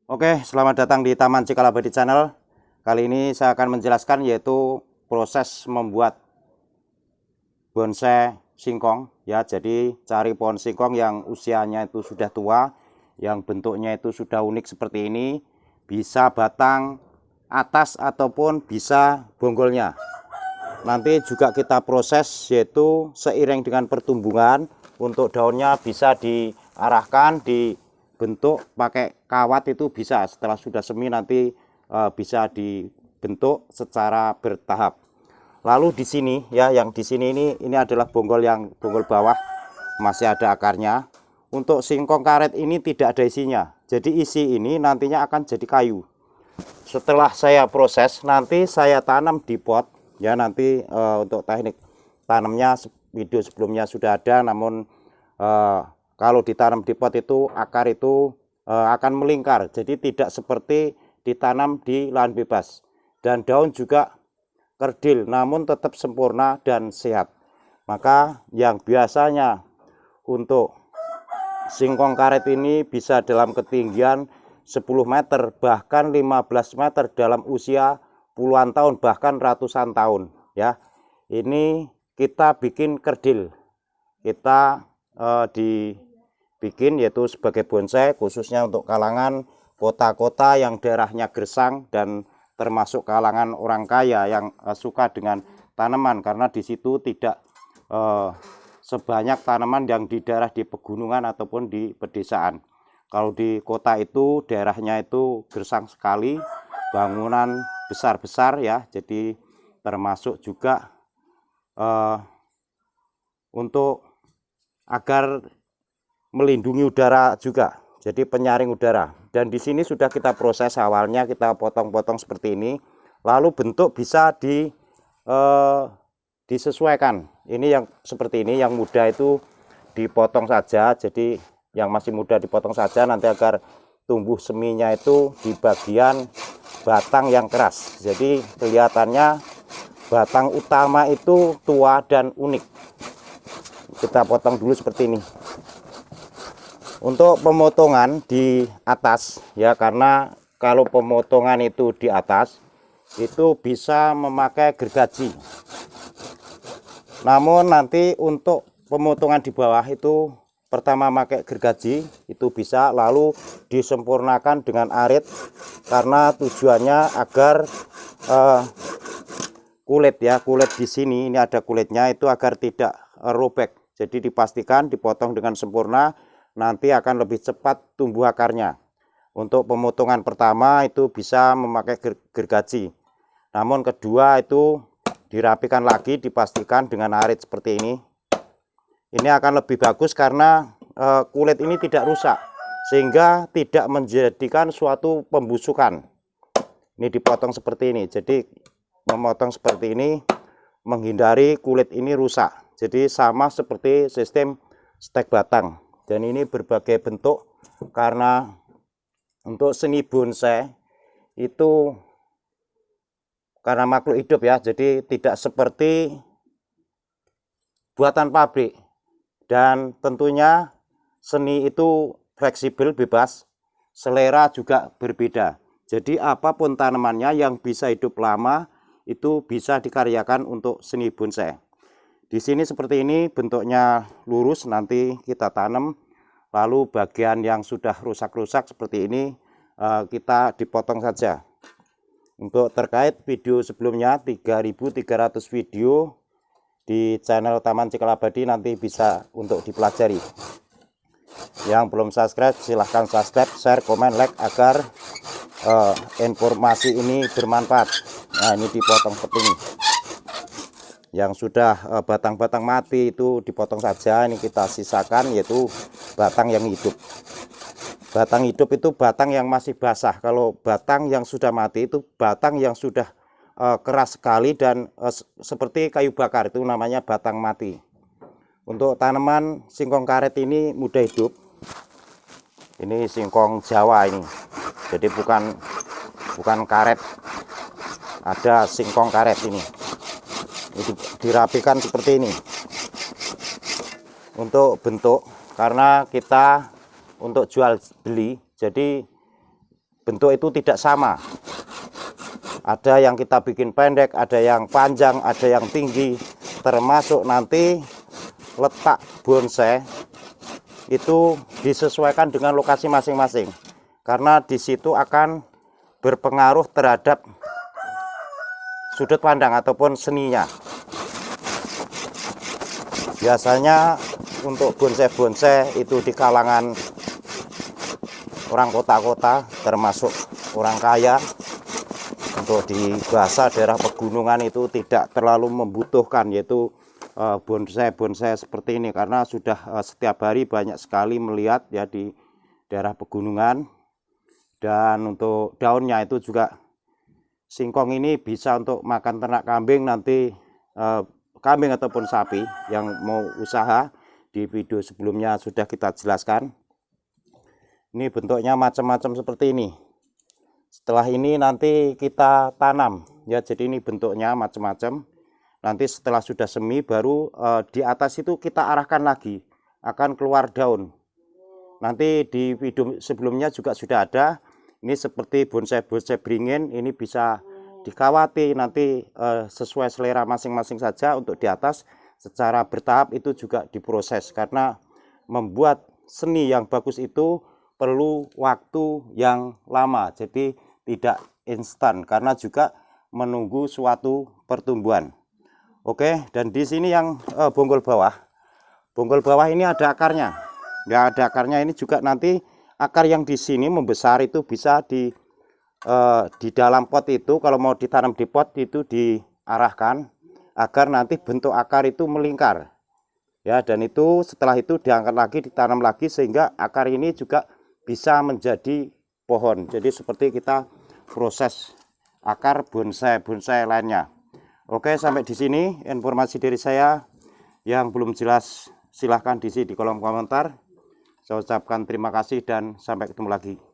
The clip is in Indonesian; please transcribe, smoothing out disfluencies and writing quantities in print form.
Oke, selamat datang di Taman Cikal Abadi Channel. Kali ini saya akan menjelaskan yaitu proses membuat bonsai singkong ya. Jadi cari pohon singkong yang usianya itu sudah tua, yang bentuknya itu sudah unik seperti ini, bisa batang atas ataupun bisa bonggolnya. Nanti juga kita proses yaitu seiring dengan pertumbuhan. Untuk daunnya bisa diarahkan, dibentuk pakai kawat, itu bisa setelah sudah semi nanti bisa dibentuk secara bertahap. Lalu di sini ya, yang di sini ini adalah bonggol bawah, masih ada akarnya. Untuk singkong karet ini tidak ada isinya, jadi isi ini nantinya akan jadi kayu. Setelah saya proses nanti saya tanam di pot ya. Nanti untuk teknik tanamnya video sebelumnya sudah ada, namun kalau ditanam di pot itu akar itu akan melingkar, jadi tidak seperti ditanam di lahan bebas. Dan daun juga kerdil namun tetap sempurna dan sehat. Maka yang biasanya untuk singkong karet ini bisa dalam ketinggian 10 meter bahkan 15 meter dalam usia puluhan tahun bahkan ratusan tahun ya. Ini kita bikin kerdil, kita dibikin yaitu sebagai bonsai khususnya untuk kalangan kota-kota yang daerahnya gersang dan termasuk kalangan orang kaya yang suka dengan tanaman, karena di situ tidak sebanyak tanaman yang di daerah di pegunungan ataupun di pedesaan. Kalau di kota itu daerahnya itu gersang sekali, bangunan besar-besar ya, jadi termasuk juga untuk agar melindungi udara juga, jadi penyaring udara. Dan di sini sudah kita proses, awalnya kita potong-potong seperti ini, lalu bentuk bisa disesuaikan. Ini yang seperti ini, yang muda itu dipotong saja, jadi yang masih muda dipotong saja nanti agar tumbuh seminya itu di bagian batang yang keras. Jadi kelihatannya batang utama itu tua dan unik. Kita potong dulu seperti ini. Untuk pemotongan di atas ya, karena kalau pemotongan itu di atas itu bisa memakai gergaji. Namun nanti untuk pemotongan di bawah itu pertama pakai gergaji itu bisa, lalu disempurnakan dengan arit karena tujuannya agar kulit ya, kulit di sini ini ada kulitnya itu agar tidak robek. Jadi dipastikan dipotong dengan sempurna, nanti akan lebih cepat tumbuh akarnya. Untuk pemotongan pertama itu bisa memakai gergaji. Namun kedua itu dirapikan lagi, dipastikan dengan arit seperti ini. Ini akan lebih bagus karena kulit ini tidak rusak, sehingga tidak menjadikan suatu pembusukan. Ini dipotong seperti ini, jadi memotong seperti ini menghindari kulit ini rusak. Jadi sama seperti sistem stek batang. Dan ini berbagai bentuk, karena untuk seni bonsai itu karena makhluk hidup ya, jadi tidak seperti buatan pabrik. Dan tentunya seni itu fleksibel, bebas, selera juga berbeda. Jadi apapun tanamannya yang bisa hidup lama itu bisa dikaryakan untuk seni bonsai. Di sini seperti ini bentuknya lurus, nanti kita tanam. Lalu bagian yang sudah rusak-rusak seperti ini kita dipotong saja. Untuk terkait video sebelumnya 3.300 video di channel Taman Cikal Abadi nanti bisa untuk dipelajari. Yang belum subscribe silahkan subscribe, share, komen, like agar informasi ini bermanfaat. Nah, ini dipotong seperti ini. Yang sudah batang-batang mati itu dipotong saja, ini kita sisakan yaitu batang yang hidup. Batang hidup itu batang yang masih basah. Kalau batang yang sudah mati itu batang yang sudah keras sekali dan seperti kayu bakar, itu namanya batang mati. Untuk tanaman singkong karet ini mudah hidup. Ini singkong Jawa ini, jadi bukan karet, ada singkong karet ini. Ini dirapikan seperti ini. Untuk bentuk, karena kita untuk jual beli, jadi bentuk itu tidak sama. Ada yang kita bikin pendek, ada yang panjang, ada yang tinggi, termasuk nanti letak bonsai itu disesuaikan dengan lokasi masing-masing, karena di situ akan berpengaruh terhadap sudut pandang ataupun seninya. Biasanya untuk bonsai-bonsai itu di kalangan orang kota-kota, termasuk orang kaya. Untuk di bahasa daerah pegunungan itu tidak terlalu membutuhkan, yaitu bonsai-bonsai seperti ini, karena sudah setiap hari banyak sekali melihat ya di daerah pegunungan. Dan untuk daunnya itu juga singkong ini bisa untuk makan ternak kambing nanti, kambing ataupun sapi yang mau usaha. Di video sebelumnya sudah kita jelaskan. Ini bentuknya macam-macam seperti ini. Setelah ini nanti kita tanam ya, jadi ini bentuknya macam-macam. Nanti setelah sudah semi baru di atas itu kita arahkan lagi, akan keluar daun. Nanti di video sebelumnya juga sudah ada. Ini seperti bonsai-bonsai beringin, ini bisa dikawati nanti sesuai selera masing-masing saja. Untuk di atas secara bertahap itu juga diproses, karena membuat seni yang bagus itu perlu waktu yang lama, jadi tidak instan, karena juga menunggu suatu pertumbuhan. Oke, dan di sini yang bonggol bawah ini ada akarnya. Ya, ada akarnya. Ini juga nanti akar yang di sini membesar itu bisa di dalam pot itu, kalau mau ditanam di pot itu diarahkan agar nanti bentuk akar itu melingkar. Ya, dan itu setelah itu diangkat lagi, ditanam lagi, sehingga akar ini juga bisa menjadi pohon. Jadi seperti kita proses akar bonsai lainnya. Oke, sampai di sini informasi dari saya. Yang belum jelas silahkan diisi di kolom komentar. Saya ucapkan terima kasih dan sampai ketemu lagi.